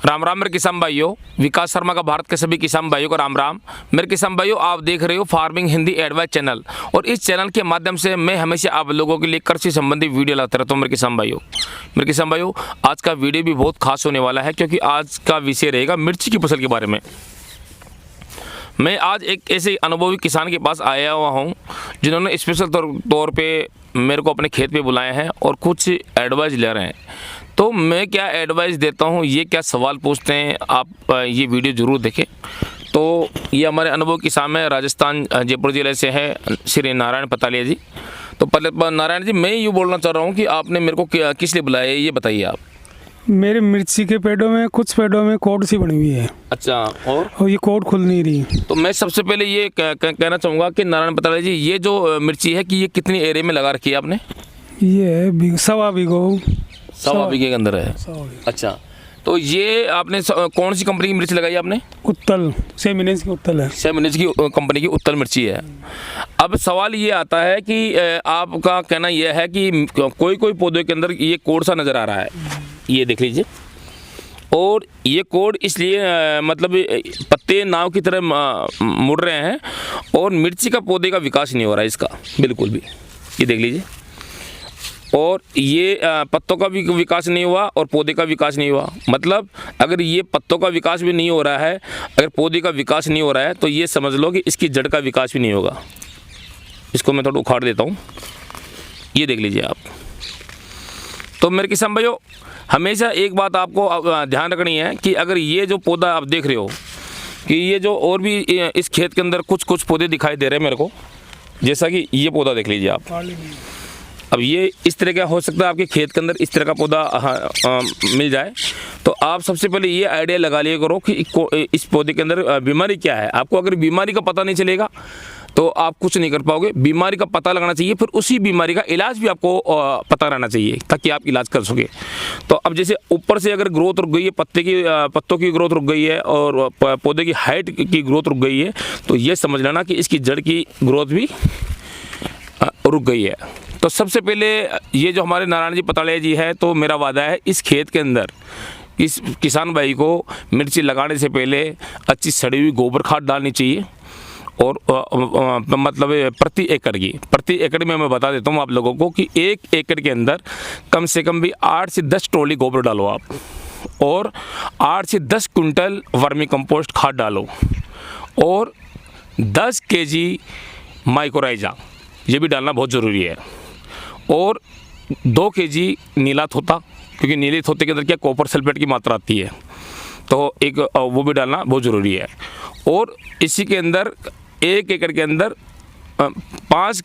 राम राम मेरे किसान भाइयों, विकास शर्मा का भारत के सभी किसान भाइयों को राम राम। मेरे किसान भाइयों, आप देख रहे हो फार्मिंग हिंदी एडवाइस चैनल, और इस चैनल के माध्यम से मैं हमेशा आप लोगों के लिए कृषि संबंधी वीडियो लाता रहता हूँ। मेरे किसान भाइयों, आज का वीडियो भी बहुत खास होने वाला है, क्योंकि आज का विषय रहेगा मिर्ची की फसल के बारे में। मैं आज एक ऐसे अनुभवी किसान के पास आया हुआ हूँ जिन्होंने स्पेशल तौर पे मेरे को अपने खेत पे बुलाए हैं और कुछ एडवाइस ले रहे हैं। तो मैं क्या एडवाइस देता हूँ, ये क्या सवाल पूछते हैं, आप ये वीडियो ज़रूर देखें। तो ये हमारे अनुभव किसान है, राजस्थान जयपुर ज़िले से है, श्री नारायण पतालिया जी। तो पहले नारायण जी, मैं यूँ बोलना चाह रहा हूँ कि आपने मेरे को किस लिए बुलाया है, ये बताइए आप। मेरे मिर्ची के पेड़ों में, कुछ पेड़ों में कोड सी बनी हुई है। अच्छा, और ये कोड खुल नहीं रही। तो मैं सबसे पहले ये कहना चाहूँगा कि नारायण पतालिया जी, ये जो मिर्ची है कि ये कितनी एरिया में लगा रखी है आपने? ये सवा बीघे के अंदर है। अच्छा, तो ये आपने कौन सी कंपनी की मिर्ची लगाई आपने? उत्तल, 6 महीने की उत्तल है। 6 महीने की कंपनी की उत्तल मिर्ची है। अब सवाल ये आता है कि आपका कहना यह है कि कोई पौधे के अंदर ये कोड सा नज़र आ रहा है, ये देख लीजिए। और ये कोड इसलिए मतलब पत्ते नाव की तरह मुड़ रहे हैं, और मिर्ची का पौधे का विकास नहीं हो रहा है इसका बिल्कुल भी, ये देख लीजिए। और ये पत्तों का भी विकास नहीं हुआ और पौधे का विकास नहीं हुआ। मतलब अगर ये पत्तों का विकास भी नहीं हो रहा है, अगर पौधे का विकास नहीं हो रहा है, तो ये समझ लो कि इसकी जड़ का विकास भी नहीं होगा। इसको मैं थोड़ा उखाड़ देता हूँ, ये देख लीजिए आप। तो मेरे किसान भाइयों, हमेशा एक बात आपको ध्यान रखनी है कि अगर ये जो पौधा आप देख रहे हो कि ये जो और भी इस खेत के अंदर कुछ पौधे दिखाई दे रहे हैं मेरे को, जैसा कि ये पौधा देख लीजिए आप। अब ये इस तरह का हो सकता है आपके खेत के अंदर इस तरह का पौधा मिल जाए, तो आप सबसे पहले ये आइडिया लगा लिया करो कि इस पौधे के अंदर बीमारी क्या है। आपको अगर बीमारी का पता नहीं चलेगा तो आप कुछ नहीं कर पाओगे। बीमारी का पता लगाना चाहिए, फिर उसी बीमारी का इलाज भी आपको पता रहना चाहिए ताकि आप इलाज कर सके। तो अब जैसे ऊपर से अगर ग्रोथ रुक गई है, पत्तों की ग्रोथ रुक गई है और पौधे की हाइट की ग्रोथ रुक गई है, तो ये समझ लेना कि इसकी जड़ की ग्रोथ भी रुक गई है। तो सबसे पहले ये जो हमारे नारायण जी पतालिया जी है, तो मेरा वादा है इस खेत के अंदर इस किसान भाई को मिर्ची लगाने से पहले अच्छी सड़ी हुई गोबर खाद डालनी चाहिए। और मतलब प्रति एकड़ में मैं बता देता हूँ आप लोगों को कि 1 एकड़ के अंदर कम से कम भी 8 से 10 ट्रॉली गोबर डालो आप, और 8 से 10 कुंटल वर्मी कंपोस्ट खाद डालो, और 10 केजी माइक्रोराइजा ये भी डालना बहुत ज़रूरी है, और 2 केजी नीला थोता, क्योंकि नीले थोते के अंदर क्या कॉपर सल्फेट की मात्रा आती है, तो एक वो भी डालना बहुत ज़रूरी है। और इसी के अंदर 1 एकड़ के अंदर 5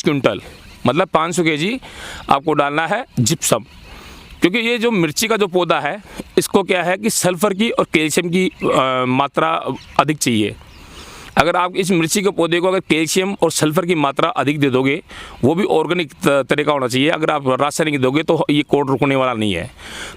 क्विंटल मतलब 500 केजी आपको डालना है जिप्सम, क्योंकि ये जो मिर्ची का जो पौधा है इसको क्या है कि सल्फ़र की और कैल्शियम की मात्रा अधिक चाहिए। अगर आप इस मिर्ची के पौधे को अगर कैल्शियम और सल्फ़र की मात्रा अधिक दे दोगे, वो भी ऑर्गेनिक तरीका होना चाहिए। अगर आप रासायनिक दोगे तो ये कोड रुकने वाला नहीं है।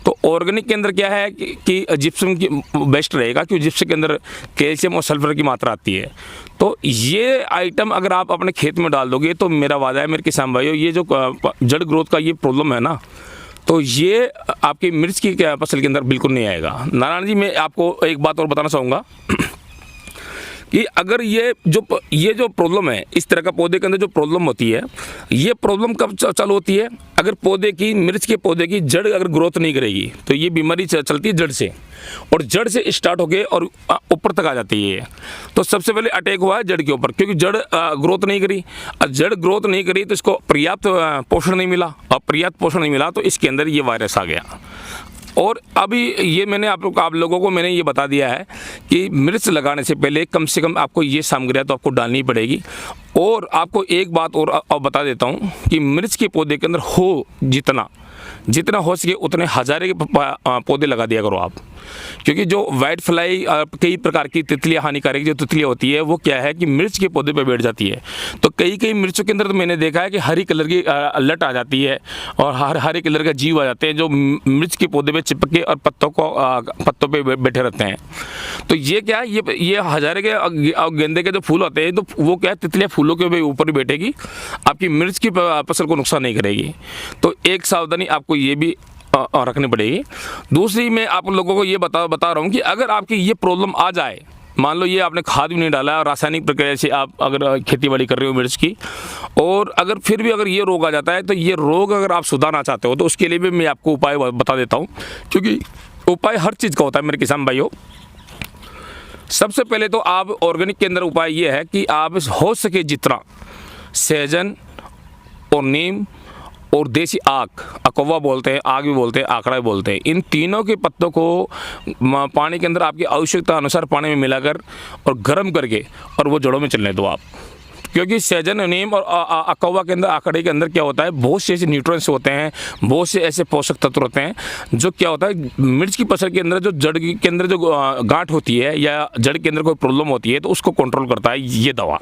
तो ऑर्गेनिक के अंदर क्या है कि जिप्सम की बेस्ट रहेगा, क्योंकि जिप्सम के अंदर कैल्शियम और सल्फ़र की मात्रा आती है। तो ये आइटम अगर आप अपने खेत में डाल दोगे तो मेरा वादा है मेरे किसान भाइयों, ये जो जड़ ग्रोथ का ये प्रॉब्लम है ना, तो ये आपकी मिर्च की फसल के अंदर बिल्कुल नहीं आएगा। नारायण जी, मैं आपको एक बात और बताना चाहूँगा कि अगर ये जो प्रॉब्लम है, इस तरह का पौधे के अंदर जो प्रॉब्लम होती है, ये प्रॉब्लम कब चालू होती है? अगर मिर्च के पौधे की जड़ अगर ग्रोथ नहीं करेगी, तो ये बीमारी चलती है जड़ से, और जड़ से स्टार्ट होके और ऊपर तक आ जाती है। तो सबसे पहले अटैक हुआ है जड़ के ऊपर, क्योंकि जड़ ग्रोथ नहीं करी। और जड़ ग्रोथ नहीं करी तो इसको पर्याप्त पोषण नहीं मिला, और पर्याप्त पोषण नहीं मिला तो इसके अंदर ये वायरस आ गया। और अभी ये मैंने आप लोगों को मैंने ये बता दिया है कि मिर्च लगाने से पहले कम से कम आपको ये सामग्रियाँ तो आपको डालनी पड़ेगी। और आपको एक बात और बता देता हूँ कि मिर्च के पौधे के अंदर जितना हो सके उतने हज़ारे के पौधे लगा दिया करो आप, क्योंकि जो वाइट फ्लाई कई प्रकार की तितलियाँ, हानिकारक जो तितलियाँ होती है, वो क्या है कि मिर्च के पौधे पे बैठ जाती है। तो कई मिर्चों के अंदर तो मैंने देखा है कि हरी कलर की लट आ जाती है और हरे कलर का जीव आ जाते हैं, जो मिर्च के पौधे पे चिपक के और पत्तों पे बैठे रहते हैं। तो ये क्या है, ये हज़ारे के गेंदे के जो फूल होते हैं, तो वो क्या है, तितलियाँ फूलों के ऊपर बैठेगी, आपकी मिर्च की फसल को नुकसान नहीं करेगी। तो एक सावधानी आपको ये भी रखनी पड़ेगी। दूसरी मैं आप लोगों को ये बता रहा हूँ कि अगर आपकी ये प्रॉब्लम आ जाए, मान लो ये आपने खाद भी नहीं डाला है और रासायनिक प्रक्रिया से आप अगर खेती-बाड़ी कर रहे हो मिर्च की, और अगर फिर भी अगर ये रोग आ जाता है, तो ये रोग अगर आप सुधारना चाहते हो तो उसके लिए भी मैं आपको उपाय बता देता हूँ, क्योंकि उपाय हर चीज़ का होता है मेरे किसान भाइयों। सबसे पहले तो आप ऑर्गेनिक के अंदर उपाय ये है कि आप हो सके जितना सहजन और नीम और देसी आक, अकवा बोलते हैं, आग भी बोलते हैं, आकड़ा भी बोलते हैं, इन तीनों के पत्तों को पानी के अंदर आपकी आवश्यकता अनुसार पानी में मिलाकर और गर्म करके और वो जड़ों में चलने दो आप। क्योंकि सहजन, नीम और अकवा के अंदर, आकड़े के अंदर क्या होता है, बहुत से ऐसे न्यूट्रिएंट्स होते हैं, बहुत से ऐसे पोषक तत्व होते हैं जो क्या होता है मिर्च की फसल के अंदर, जो जड़ के अंदर जो गांठ होती है या जड़ के अंदर कोई प्रॉब्लम होती है तो उसको कंट्रोल करता है ये दवा।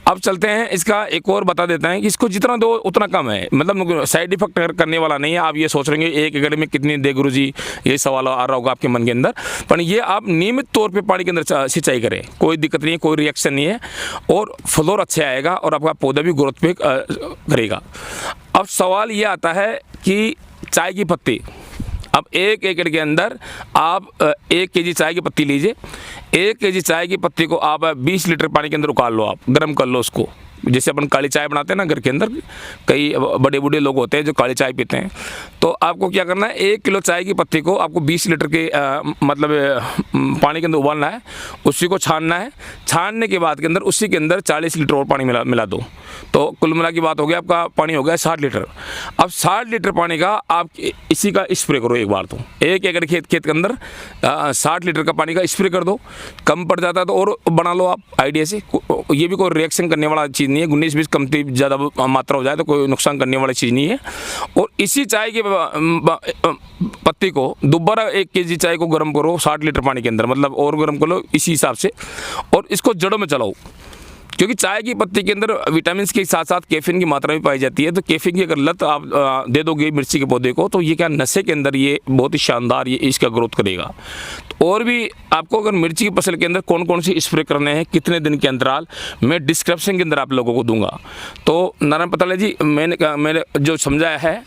अब चलते हैं, इसका एक और बता देते हैं कि इसको जितना दो उतना कम है, मतलब साइड इफेक्ट करने वाला नहीं है। आप ये सोच रहे हैं एक एकड़ में कितनी दे गुरुजी, ये सवाल आ रहा होगा आपके मन के अंदर, पर ये आप नियमित तौर पे पानी के अंदर सिंचाई करें, कोई दिक्कत नहीं है, कोई रिएक्शन नहीं है और फ्लोर अच्छे आएगा और आपका पौधा भी ग्रोथ पे करेगा। अब सवाल ये आता है कि चाय की पत्ती, अब 1 एकड़ के अंदर आप 1 केजी चाय की पत्ती लीजिए। 1 केजी चाय की पत्ती को आप 20 लीटर पानी के अंदर उबाल लो, आप गर्म कर लो उसको। जैसे अपन काली चाय बनाते हैं ना घर के अंदर, कई बड़े बूढ़े लोग होते हैं जो काली चाय पीते हैं, तो आपको क्या करना है, 1 किलो चाय की पत्ती को आपको 20 लीटर के मतलब पानी के अंदर उबालना है, उसी को छानना है। छानने के बाद के अंदर उसी के अंदर 40 लीटर और पानी मिला दो, तो कुल मिला की बात हो गया, आपका पानी हो गया 60 लीटर। अब 60 लीटर पानी का आप इसी का स्प्रे करो एक बार, तो 1 एकड़ खेत के अंदर 60 लीटर का पानी का स्प्रे कर दो। कम पड़ जाता है तो और बना लो आप आइडिया से, ये भी कोई रिएक्शन करने वाला चीज़ नहीं है, 19-20 कमती ज़्यादा मात्रा हो जाए तो कोई नुकसान करने वाली चीज़ नहीं है। और इसी चाय की पत्ती को दोबारा 1 केजी चाय को गर्म करो 60 लीटर पानी के अंदर, मतलब और गर्म कर लो इसी हिसाब से, और इसको जड़ों में चलाओ। क्योंकि चाय की पत्ती के अंदर विटामिन के साथ साथ कैफीन की मात्रा भी पाई जाती है, तो कैफीन की अगर लत आप दे दोगे मिर्ची के पौधे को, तो ये क्या नशे के अंदर ये बहुत ही शानदार ये इसका ग्रोथ करेगा। और भी आपको अगर मिर्ची की फसल के अंदर कौन कौन सी स्प्रे करने हैं, कितने दिन के अंतराल, मैं डिस्क्रिप्शन के अंदर आप लोगों को दूंगा। तो नारायण पताले जी, मैंने जो समझाया है,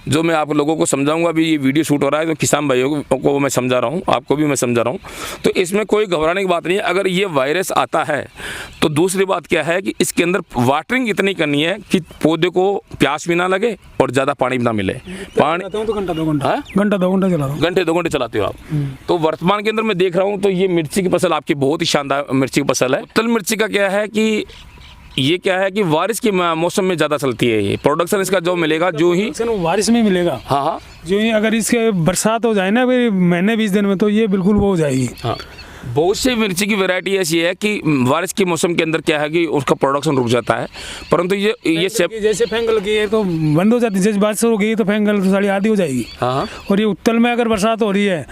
जो मैं आप लोगों को समझाऊंगा, अभी ये वीडियो शूट हो रहा है तो किसान भाइयों को मैं समझा रहा हूँ, आपको भी मैं समझा रहा हूँ, तो इसमें कोई घबराने की बात नहीं है। अगर ये वायरस आता है तो दूसरी बात क्या है कि इसके अंदर वाटरिंग इतनी करनी है कि पौधे को प्यास भी ना लगे और ज़्यादा पानी भी ना मिले। पानी तो घंटा 2 घंटा चला रहा हूँ, घंटे 2 घंटे चलाते हो आप। तो वर्तमान के अंदर मैं देख रहा हूँ तो ये मिर्ची की फसल आपकी बहुत ही शानदार मिर्ची की फसल है। उत्तल मिर्ची का क्या है कि ये क्या है कि बारिश के मौसम में ज़्यादा चलती है, ये प्रोडक्शन इसका जो मिलेगा जो ही बारिश में मिलेगा। हाँ हाँ, जो ही अगर इसके बरसात हो जाए ना फिर महीने 20 दिन में, तो ये बिल्कुल वो हो जाएगी। हाँ, बहुत से मिर्ची की वैरायटी ऐसी है कि बारिश के मौसम के अंदर क्या है कि उसका प्रोडक्शन रुक जाता है, परंतु ये सब जैसे फंगल की है तो बंद हो जाती है, जैसे बारिश हो गई तो फंगल तो साड़ी आधी हो जाएगी। हाँ, और ये उत्तल में अगर बरसात हो रही है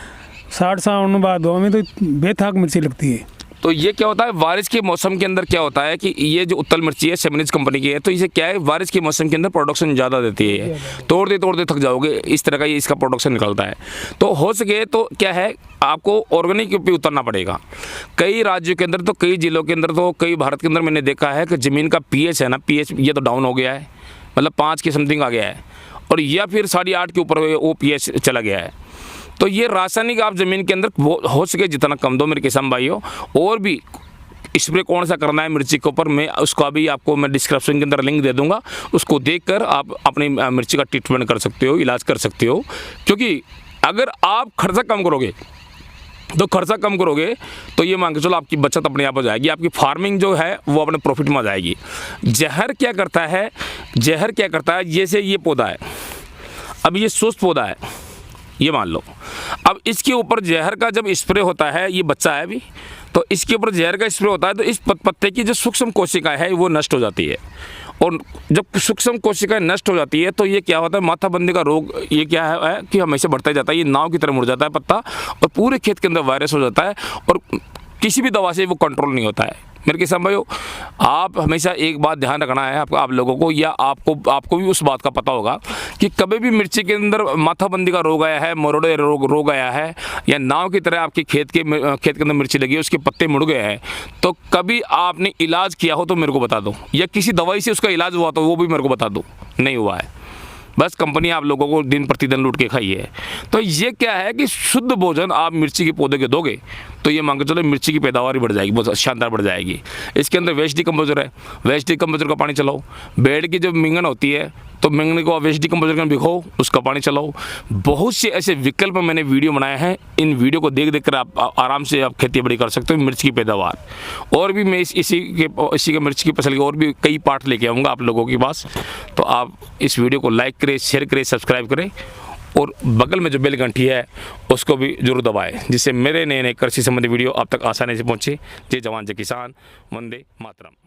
60 बाद में तो बेथाक मिर्ची लगती है। तो ये क्या होता है, बारिश के मौसम के अंदर क्या होता है कि ये जो उत्तल मिर्ची है सेमनिज कंपनी की है, तो इसे क्या है बारिश के मौसम के अंदर प्रोडक्शन ज़्यादा देती है, तोड़ते थक जाओगे, इस तरह का ये इसका प्रोडक्शन निकलता है। तो हो सके तो क्या है आपको ऑर्गेनिक पे उतरना पड़ेगा। कई राज्यों के अंदर, तो कई जिलों के अंदर, तो कई भारत के अंदर मैंने देखा है कि ज़मीन का पीएच है ना, पीएच ये तो डाउन हो गया है, मतलब 5 के समथिंग आ गया है, और या फिर 8.5 के ऊपर वो पीएच चला गया है। तो ये रासायनिक आप ज़मीन के अंदर हो सके जितना कम दो मेरे किसान भाइयों। और भी स्प्रे कौन सा करना है मिर्ची के ऊपर, मैं उसका भी आपको मैं डिस्क्रिप्शन के अंदर लिंक दे दूंगा, उसको देखकर आप अपनी मिर्ची का ट्रीटमेंट कर सकते हो, इलाज कर सकते हो। क्योंकि अगर आप खर्चा कम करोगे तो ये मान के चलो आपकी बचत अपने आप हो जाएगी, आपकी फार्मिंग जो है वो अपने प्रॉफिट में आ जाएगी। जहर क्या करता है, जैसे ये पौधा है, अब ये सुस्त पौधा है, ये मान लो, अब इसके ऊपर जहर का जब स्प्रे होता है, ये बच्चा है अभी, तो इसके ऊपर जहर का स्प्रे होता है तो इस पत्ते की जो सूक्ष्म कोशिकाएं है वो नष्ट हो जाती है। और जब सूक्ष्म कोशिकाएं नष्ट हो जाती है तो ये क्या होता है, माथाबंदी का रोग ये क्या है कि हमेशा बढ़ता ही जाता है, ये नाव की तरह मुड़ जाता है पत्ता, और पूरे खेत के अंदर वायरस हो जाता है, और किसी भी दवा से वो कंट्रोल नहीं होता है। मेरे किसान भाइयों, आप हमेशा एक बात ध्यान रखना है आप लोगों को, या आपको भी उस बात का पता होगा कि कभी भी मिर्ची के अंदर माथाबंदी का रोग आया है, मरोड़े रोग आया है, या नाव की तरह आपके खेत के अंदर मिर्ची लगी है, उसके पत्ते मुड़ गए हैं, तो कभी आपने इलाज किया हो तो मेरे को बता दो, या किसी दवाई से उसका इलाज हुआ तो वो भी मेरे को बता दो। नहीं हुआ है, बस कंपनी आप लोगों को दिन प्रतिदिन लूट के खाई है। तो ये क्या है कि शुद्ध भोजन आप मिर्ची के पौधे के दोगे तो ये मान के चलो मिर्ची की पैदावार ही बढ़ जाएगी, बहुत शानदार बढ़ जाएगी। इसके अंदर वेस्ट डिकम्पोजर है, वेस्ट डिकम्पोजर का पानी चलाओ। बेड की जब मिंगन होती है तो मिंगन को वेस्ट डिकम्पोजर में भिगो, उसका पानी चलाओ। बहुत से ऐसे विकल्प मैंने वीडियो बनाए हैं, इन वीडियो को देख कर आप आराम से आप खेती बाड़ी कर सकते हो, मिर्च की पैदावार। और भी मैं इसी के मिर्च की फसल के और भी कई पार्ट लेके आऊँगा आप लोगों के पास। तो आप इस वीडियो को लाइक करें, शेयर करें, सब्सक्राइब करें और बगल में जो बेल घंटी है उसको भी जरूर दबाएं, जिससे मेरे नए नए कृषि संबंधी वीडियो आप तक आसानी से पहुंचे। जय जवान जय किसान, वंदे मातरम।